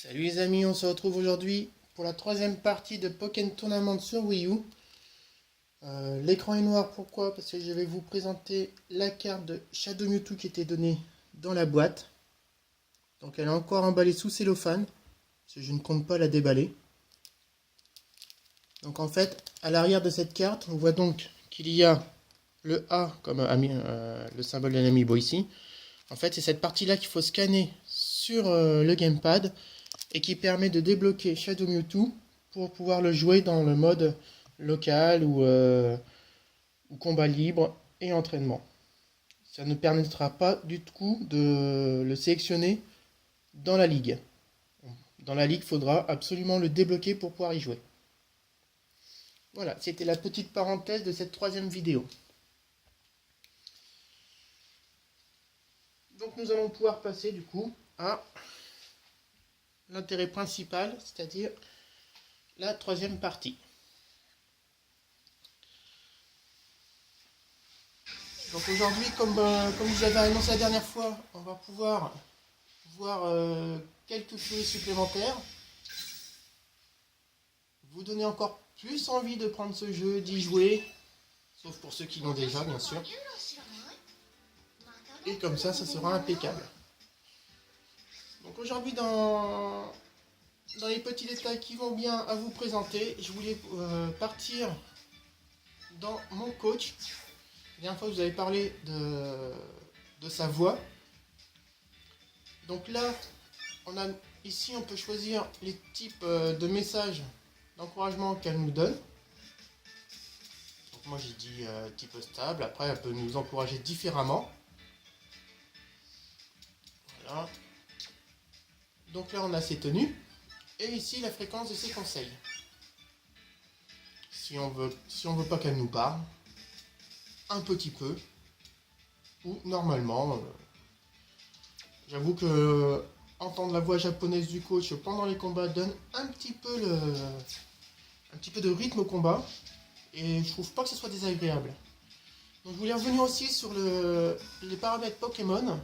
Salut les amis, on se retrouve aujourd'hui pour la troisième partie de Pokémon Tournament sur Wii U. L'écran est noir, pourquoi? Parce que je vais vous présenter la carte de Shadow Mewtwo qui était donnée dans la boîte. Donc elle est encore emballée sous cellophane, parce que je ne compte pas la déballer. Donc en fait, à l'arrière de cette carte, on voit donc qu'il y a le A comme le symbole d'un amiibo ici. En fait, c'est cette partie-là qu'il faut scanner sur le gamepad et qui permet de débloquer Shadow Mewtwo pour pouvoir le jouer dans le mode local ou combat libre et entraînement. Ça ne permettra pas du tout de le sélectionner dans la ligue. Dans la ligue, il faudra absolument le débloquer pour pouvoir y jouer. Voilà, c'était la petite parenthèse de cette troisième vidéo. Donc nous allons pouvoir passer du coup à l'intérêt principal, c'est-à-dire la troisième partie. Donc aujourd'hui, comme je l'avais annoncé la dernière fois, on va pouvoir voir quelques furies supplémentaires. Vous donner encore plus envie de prendre ce jeu, d'y jouer, sauf pour ceux qui l'ont déjà bien sûr. Et comme ça sera impeccable. Donc aujourd'hui dans les petits détails qui vont bien à vous présenter, je voulais partir dans mon coach. La dernière fois, vous avez parlé de sa voix. Donc là, ici, on peut choisir les types de messages d'encouragement qu'elle nous donne. Donc moi, j'ai dit type stable. Après, elle peut nous encourager différemment. Voilà. Donc là, on a ses tenues. Et ici, la fréquence de ses conseils. Si on veut pas qu'elle nous parle, un petit peu, ou normalement. J'avoue que entendre la voix japonaise du coach pendant les combats donne un petit peu de rythme au combat, et je trouve pas que ce soit désagréable. Donc je voulais revenir aussi sur les paramètres Pokémon.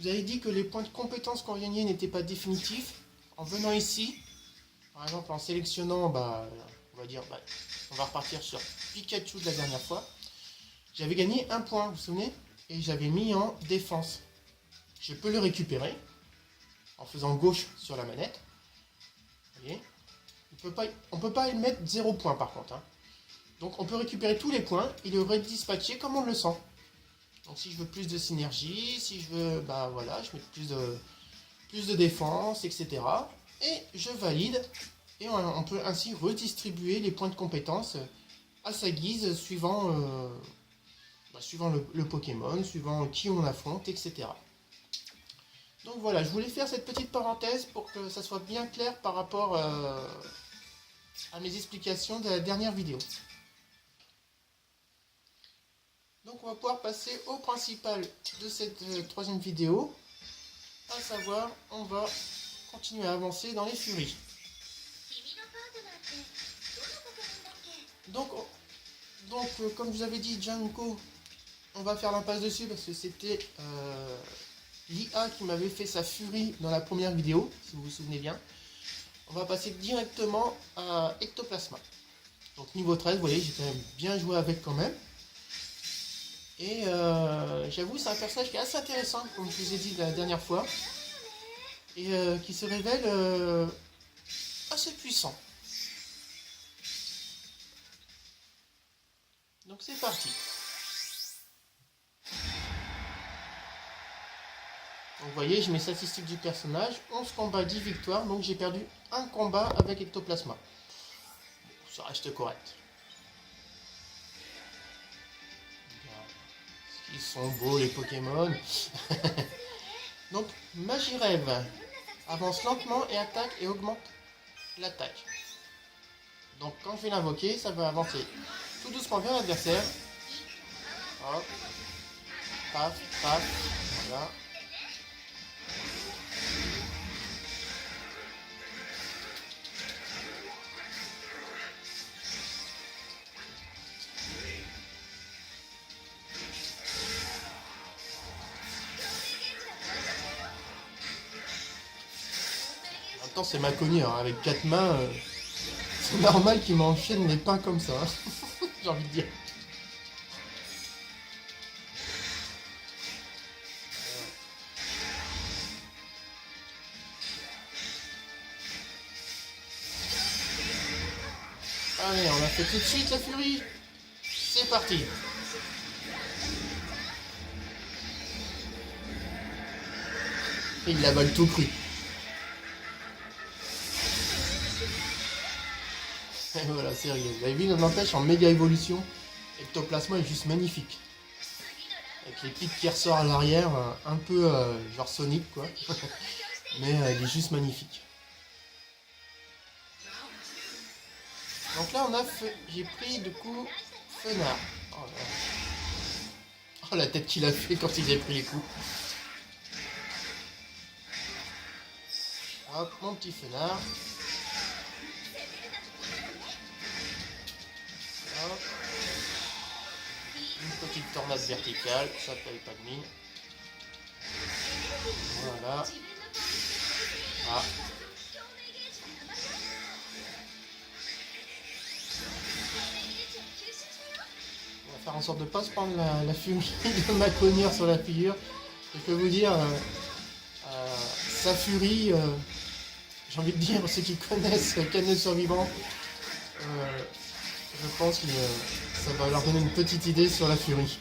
Vous avez dit que les points de compétence qu'on gagnait n'étaient pas définitifs. En venant ici, par exemple en sélectionnant, on va repartir sur Pikachu de la dernière fois. J'avais gagné un point, vous vous souvenez? Et j'avais mis en défense. Je peux le récupérer en faisant gauche sur la manette. Vous voyez, on ne peut pas y mettre 0 point par contre. Donc on peut récupérer tous les points et le redispatcher comme on le sent. Donc si je veux plus de synergie, si je veux, je mets plus de défense, etc. Et je valide. Et on peut ainsi redistribuer les points de compétence à sa guise suivant le Pokémon, suivant qui on affronte, etc. Donc voilà, je voulais faire cette petite parenthèse pour que ça soit bien clair par rapport à mes explications de la dernière vidéo. Donc on va pouvoir passer au principal de cette troisième vidéo, à savoir, on va continuer à avancer dans les furies. Donc comme je vous avais dit, Junko, on va faire l'impasse dessus parce que c'était l'IA qui m'avait fait sa furie dans la première vidéo, si vous vous souvenez bien. On va passer directement à Ectoplasma. Donc niveau 13, vous voyez, j'ai quand même bien joué avec quand même. Et j'avoue, c'est un personnage qui est assez intéressant, comme je vous ai dit la dernière fois. Et qui se révèle assez puissant. Donc c'est parti. Donc vous voyez, j'ai mes statistiques du personnage, 11 combats, 10 victoires, donc j'ai perdu un combat avec Ectoplasma. Ça reste correct. Ils sont beaux les Pokémon. Donc Magirève avance lentement et attaque et augmente l'attaque. Donc quand je vais l'invoquer, ça va avancer tout doucement vers l'adversaire. Hop. Paf, paf. Voilà. Pourtant c'est Maconi, hein, avec 4 mains, c'est normal qu'il m'enchaîne les pains comme ça. Hein. J'ai envie de dire. Allez, on a fait tout de suite la furie. C'est parti. Et il l'avale tout cru. Et voilà, c'est réglé. Vous avez vu, n'empêche, en méga évolution, Ectoplasma est juste magnifique. Avec les pics qui ressortent à l'arrière, un peu genre Sonic, quoi. Mais il est juste magnifique. Donc là, j'ai pris du coup Fenard. Oh, là. Oh, la tête qu'il a fait quand il a pris les coups. Hop, mon petit Fenard. Hop. Une petite tornade verticale, ça paye pas de mine. Voilà. Ah. On va faire en sorte de ne pas se prendre la fumée de Maconier sur la figure. Je peux vous dire, sa furie, j'ai envie de dire, ceux qui connaissent Canet Survivant, je pense que ça va leur donner une petite idée sur la furie.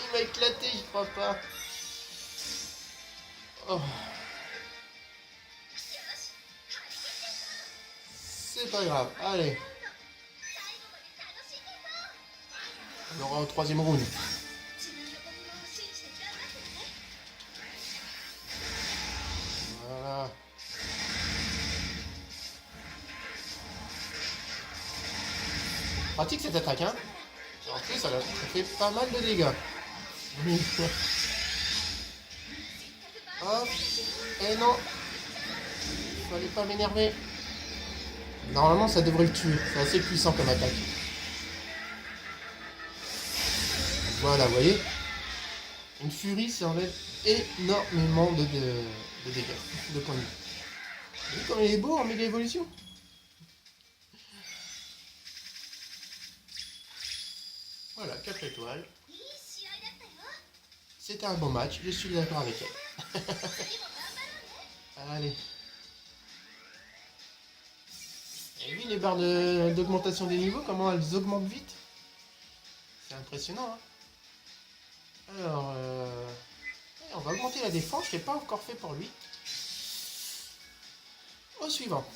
Il m'a éclaté, je crois pas. Oh. C'est pas grave, allez. On aura au troisième round. Voilà. Pratique cette attaque, hein. En plus, ça fait pas mal de dégâts. Hop. Et non. Fallait pas m'énerver. Normalement, ça devrait le tuer. C'est assez puissant comme attaque. Voilà, vous voyez. Une furie, ça enlève énormément de dégâts, de points de vie. Vous voyez comme il est beau en méga évolution. Voilà, 4 étoiles. C'était un bon match, je suis d'accord avec elle. Allez. Et vu les barres d'augmentation des niveaux, comment elles augmentent vite. C'est impressionnant, hein. Alors, on va augmenter la défense, je ne l'ai pas encore fait pour lui. Au suivant.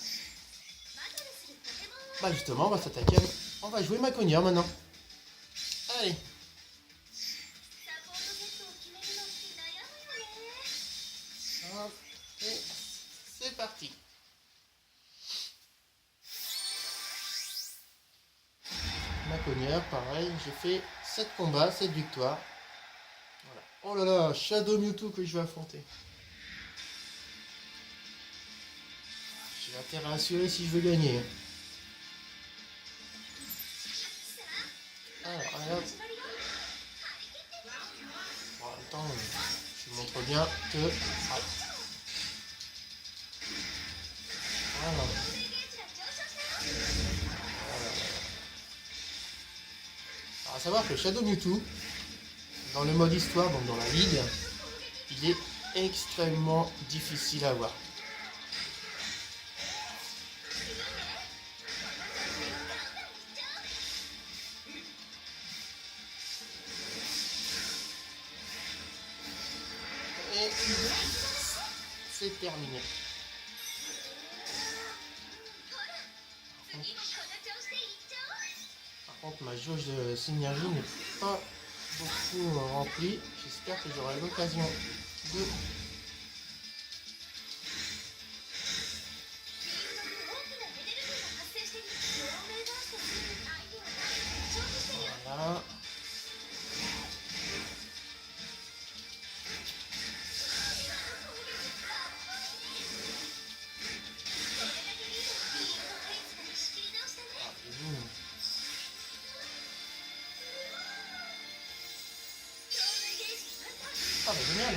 Bah justement, on va s'attaquer. On va jouer Maconier maintenant. Allez. Hop, et c'est parti. Maconier, pareil, j'ai fait 7 combats, 7 victoires. Voilà. Oh là là, Shadow Mewtwo que je vais affronter. J'ai intérêt à assurer si je veux gagner. Alors, regarde. Bon, en même temps, je vous montre bien que... Voilà. Alors, à savoir que Shadow Mewtwo, dans le mode histoire, donc dans la ligue, il est extrêmement difficile à avoir. Et c'est terminé. Par contre, ma jauge de synergie n'est pas beaucoup remplie. J'espère que j'aurai l'occasion de... Voilà. Ah bah génial.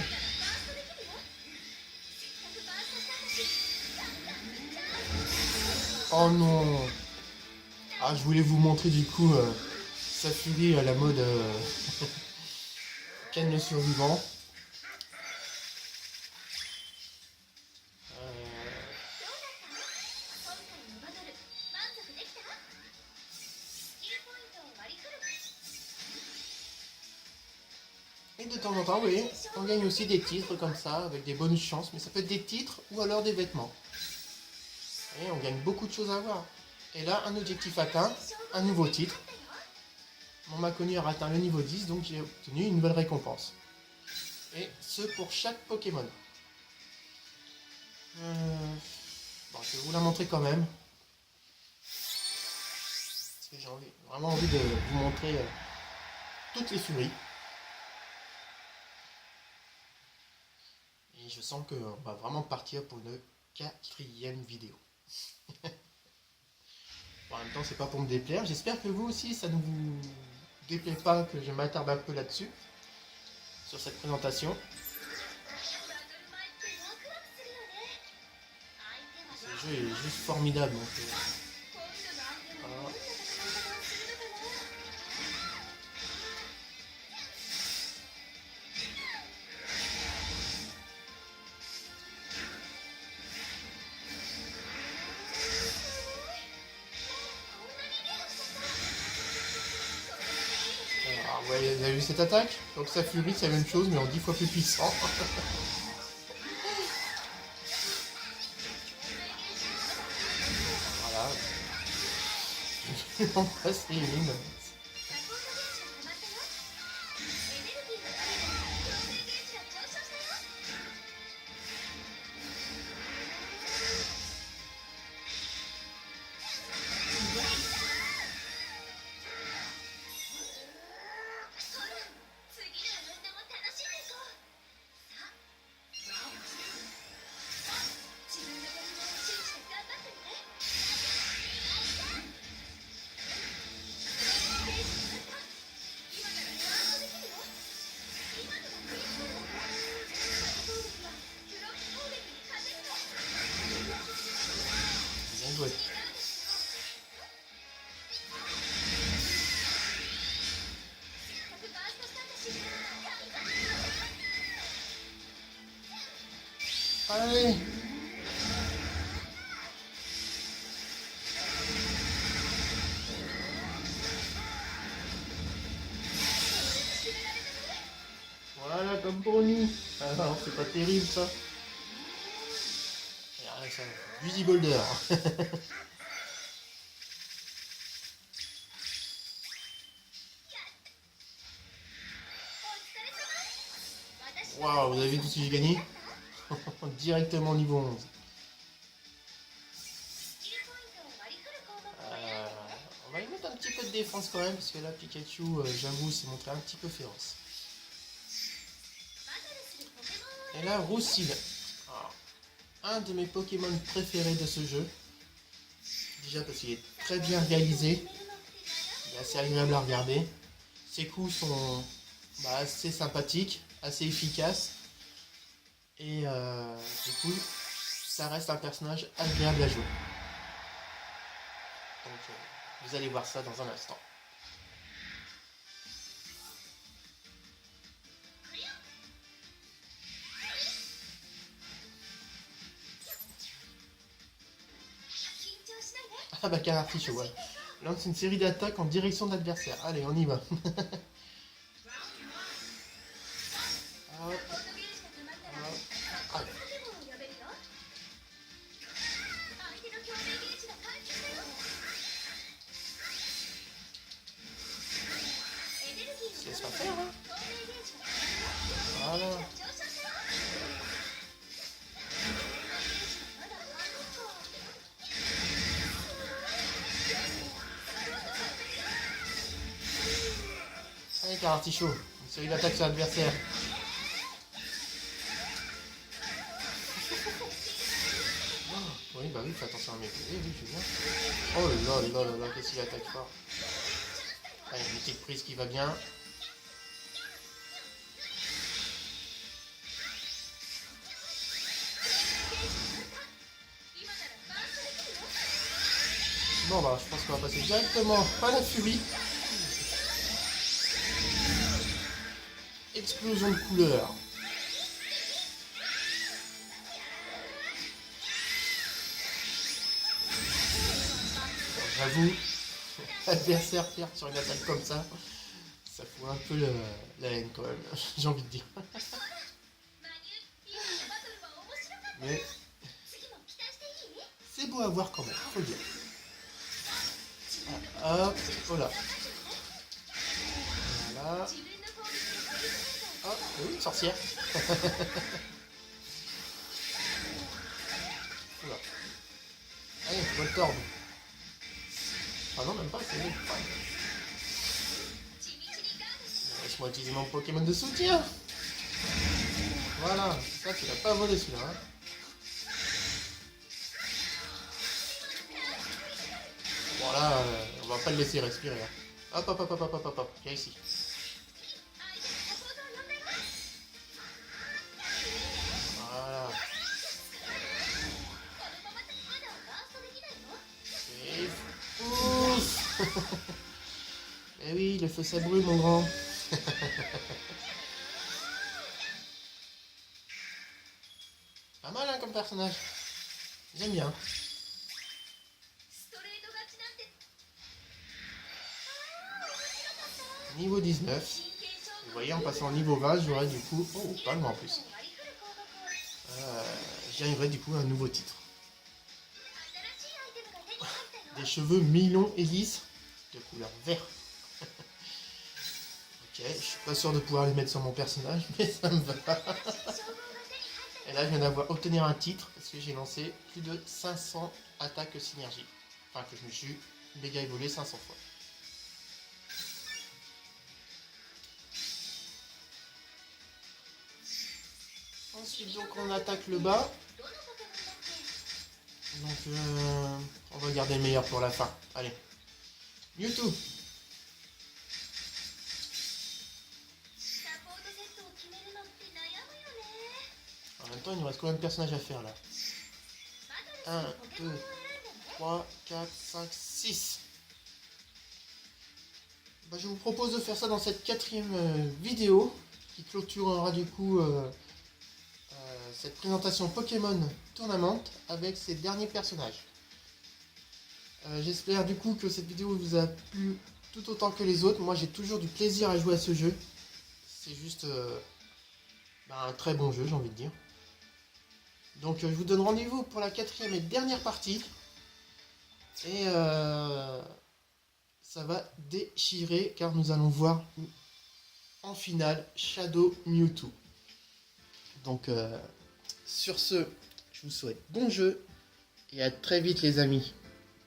Oh non. Ah, je voulais vous montrer du coup Safiri à la mode Ken le survivant. Et de temps en temps, vous voyez, on gagne aussi des titres comme ça, avec des bonus chances, mais ça peut être des titres ou alors des vêtements. Et on gagne beaucoup de choses à voir. Et là, un objectif atteint, un nouveau titre. Mon Maconi a atteint le niveau 10, donc j'ai obtenu une nouvelle récompense. Et ce pour chaque Pokémon. Bon, je vais vous la montrer quand même. Parce que j'ai vraiment envie de vous montrer toutes les furies. Et je sens qu'on va vraiment partir pour une 4e vidéo. Bon, en même temps, c'est pas pour me déplaire. J'espère que vous aussi, ça ne vous déplaît pas que je m'attarde un peu là-dessus, sur cette présentation. Ce jeu est juste formidable. Donc, voilà. Alors, ouais, vous avez vu cette attaque? Donc sa furie, c'est la même chose, mais en 10 fois plus puissant. Voilà. On passe les mines. Bien joué. Allez. Voilà, comme pour nous. Ah non, c'est pas terrible ça. Ah, ça Busy Boulder. Waouh, vous avez vu tout ce que j'ai gagné? Directement au niveau 11. On va y mettre un petit peu de défense quand même, parce que là, Pikachu, j'avoue, s'est montré un petit peu féroce. Et là, Roussil. Un de mes Pokémon préférés de ce jeu. Déjà parce qu'il est très bien réalisé. Il est assez agréable à regarder. Ses coups sont assez sympathiques, assez efficaces. Et du coup, ça reste un personnage agréable à jouer. Donc, vous allez voir ça dans un instant. Ah bah Carartichaud, ouais. Lance une série d'attaques en direction de l'adversaire. Allez, on y va. Hop. Hop. C'est pas faire, hein. Voilà. Allez, Carartichaud, une série d'attaques sur l'adversaire. Oui, bah oui, fais attention à mes pieds, oui, je viens. Oh là là là là, qu'est-ce qu'il attaque fort. Allez, une petite prise qui va bien. Bon bah je pense qu'on va passer directement à la furie. Explosion de couleurs. J'avoue, l'adversaire perd sur une attaque comme ça fout un peu la haine quand même, j'ai envie de dire. Mais c'est beau à voir quand même, faut le dire. Ah, hop, voilà. Voilà. Ah, oui, sorcière. Oula. Allez, Voltorb. Ah non, même pas, c'est bon. Laisse-moi utiliser mon Pokémon de soutien. Voilà, ça tu l'as pas volé celui-là. Hein. Voilà, on va pas le laisser respirer. Hein. Hop, hop, hop, hop, hop, hop, hop, viens ici. Voilà. Et ouf. Eh oui, le feu ça brûle mon grand. Pas mal hein, comme personnage. J'aime bien. Niveau 19. Vous voyez, en passant au niveau 20, j'aurai du coup... Oh, pas loin en plus. J'arriverai du coup à un nouveau titre. Des cheveux mi-longs et lisses de couleur vert. Ok, je suis pas sûr de pouvoir les mettre sur mon personnage, mais ça me va. Et là, je viens d'obtenir un titre parce que j'ai lancé plus de 500 attaques synergie. Enfin, que je me suis méga évolué 500 fois. Ensuite, donc, on attaque le bas. Donc, on va garder le meilleur pour la fin. Allez. Mewtwo. En même temps, il nous reste combien de personnages à faire là? 1, 2, 3, 4, 5, 6. Bah, je vous propose de faire ça dans cette 4e vidéo qui clôturera du coup cette présentation Pokémon Tournament avec ces derniers personnages. J'espère du coup que cette vidéo vous a plu tout autant que les autres. Moi j'ai toujours du plaisir à jouer à ce jeu. C'est juste un très bon jeu, j'ai envie de dire. Donc je vous donne rendez-vous pour la 4e et dernière partie. Et ça va déchirer car nous allons voir en finale Shadow Mewtwo. Donc sur ce, je vous souhaite bon jeu et à très vite les amis.